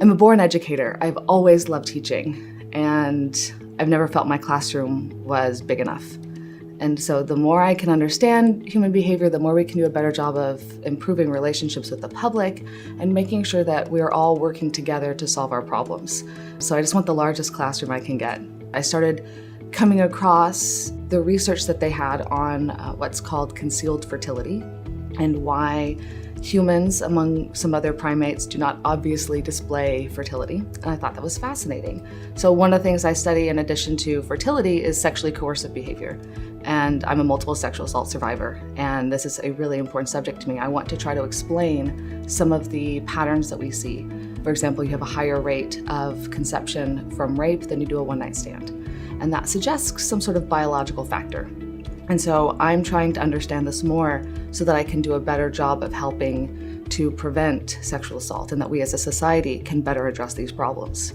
I'm a born educator. I've always loved teaching, and I've never felt my classroom was big enough. And so the more I can understand human behavior, the more we can do a better job of improving relationships with the public and making sure that we're all working together to solve our problems. So I just want the largest classroom I can get. I started coming across the research that they had on what's called concealed fertility and why humans, among some other primates, do not obviously display fertility, and I thought that was fascinating. So one of the things I study in addition to fertility is sexually coercive behavior, and I'm a multiple sexual assault survivor, and this is a really important subject to me. I want to try to explain some of the patterns that we see. For example, you have a higher rate of conception from rape than you do a one-night stand, and that suggests some sort of biological factor. And so I'm trying to understand this more so that I can do a better job of helping to prevent sexual assault and that we as a society can better address these problems.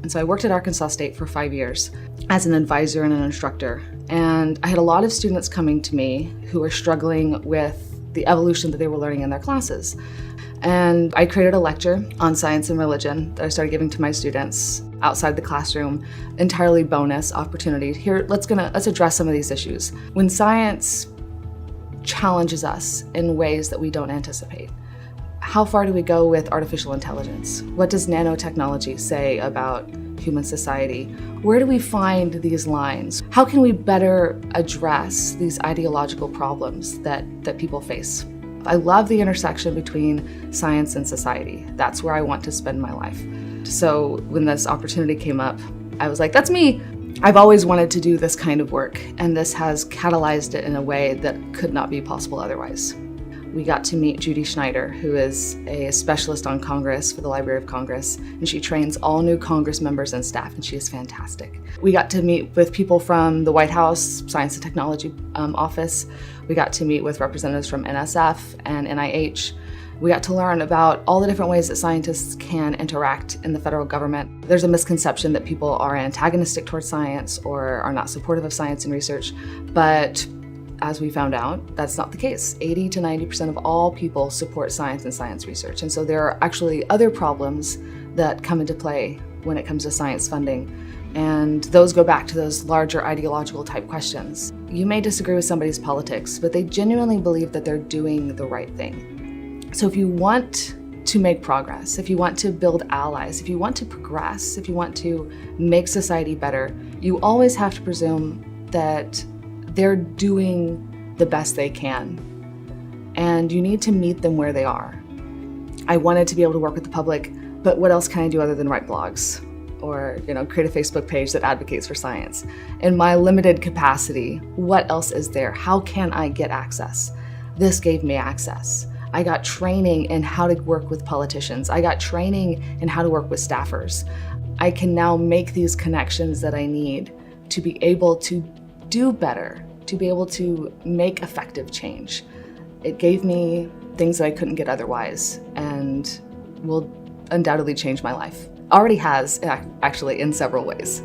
And so I worked at Arkansas State for 5 years as an advisor and an instructor. And I had a lot of students coming to me who were struggling with the evolution that they were learning in their classes. And I created a lecture on science and religion that I started giving to my students outside the classroom, entirely bonus opportunity. Here, let's address some of these issues. When science challenges us in ways that we don't anticipate, how far do we go with artificial intelligence? What does nanotechnology say about human society? Where do we find these lines? How can we better address these ideological problems that people face? I love the intersection between science and society. That's where I want to spend my life. So when this opportunity came up, I was like, that's me. I've always wanted to do this kind of work, and this has catalyzed it in a way that could not be possible otherwise. We got to meet Judy Schneider, who is a specialist on Congress for the Library of Congress, and she trains all new Congress members and staff, and she is fantastic. We got to meet with people from the White House Science and Technology Office. We got to meet with representatives from NSF and NIH. We got to learn about all the different ways that scientists can interact in the federal government. There's a misconception that people are antagonistic towards science or are not supportive of science and research, but as we found out, that's not the case. 80 to 90% of all people support science and science research. And so there are actually other problems that come into play when it comes to science funding. And those go back to those larger ideological type questions. You may disagree with somebody's politics, but they genuinely believe that they're doing the right thing. So if you want to make progress, if you want to build allies, if you want to progress, if you want to make society better, you always have to presume that they're doing the best they can. And you need to meet them where they are. I wanted to be able to work with the public, but what else can I do other than write blogs or create a Facebook page that advocates for science? In my limited capacity, what else is there? How can I get access? This gave me access. I got training in how to work with politicians. I got training in how to work with staffers. I can now make these connections that I need to be able to do better, to be able to make effective change. It gave me things that I couldn't get otherwise and will undoubtedly change my life. Already has, actually, in several ways.